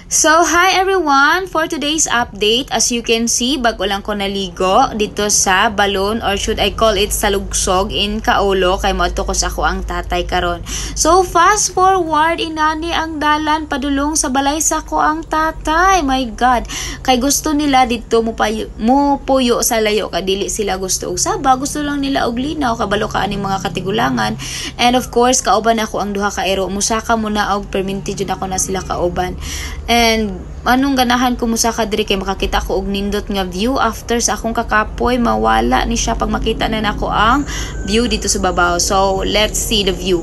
So, hi everyone! For today's update, as you can see, bago lang ko naligo dito sa balon or should I call it salugsog in Kaulo kay motukos ako ang tatay karon. So, fast forward, inani ang dalan padulong sa balay sa ko ang tatay. My God! Kay gusto nila dito mo puyo sa layo kadili sila gusto og saba, gusto lang nila og linaw kabalo ka aning mga katigulangan. And of course, kauban ako ang duha ka ero. Musaka muna og perminti jud ako na sila kauban. And anong ganahan ko mo sa kadiri kay makakita ko og nindot nga view after sa akong kakapoy mawala ni siya pag makita na nako ang view dito sa babaw. So let's see the view.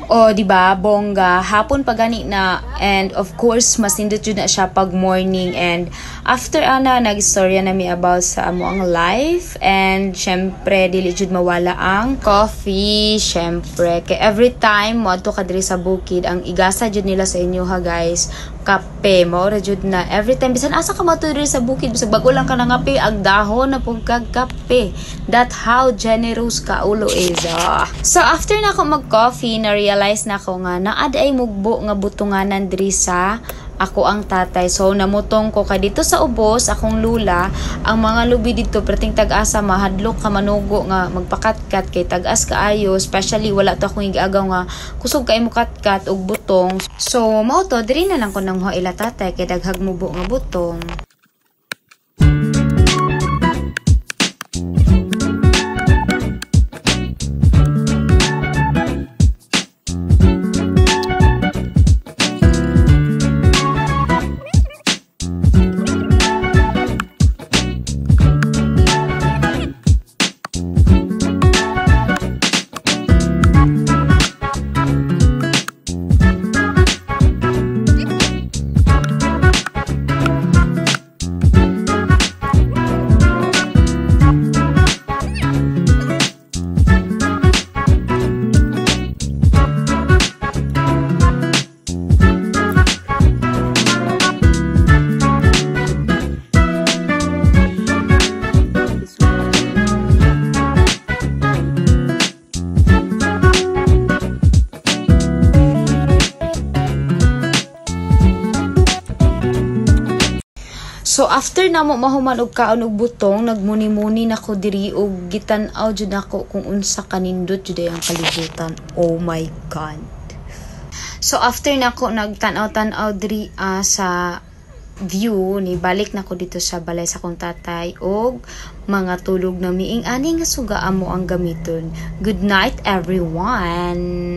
O, di ba, bongga, hapon pa gani na, and of course, mas nindot yun na siya pag morning, and after ana, nag-istorya na mi about sa amo ang life, and syempre, dili jud mawala ang coffee, syempre, kay every time, mo ato kadiri sa bukid, ang igasa jud nila sa inyo ha guys, kape, maura jud na, every time, bisan asa ka mato diri sa bukid, bisag bago lang ka nangape, ang dahon na pong kagkape, that how generous Kaulo is, So, after na ako mag-coffee, na-realize na ako nga, naad ay mugbo nga butunganan diri sa ako ang tatay. So, namutong ko kay dito sa ubos, akong lula, ang mga lubi dito, perting tag-asa, mahadlok ka manugo nga, magpakatkat kay tag-as kaayo, especially wala to akong igagaw nga, kusog kay mo katkat og butong. So, mao to, diri na lang ko nang ila tatay, kay daghag mubo nga butong. So after na mo mahuman og kaon og butong, nagmuni-muni nako diri og gitan-aw jud nako kung unsa kanindot jud ang kalibutan. Oh my God. So after nako nagtan-aw diri sa view ni balik nako dito sa balay sa kong tatay og mga tulog na miing ani nga suga amo ang gamiton. Good night everyone.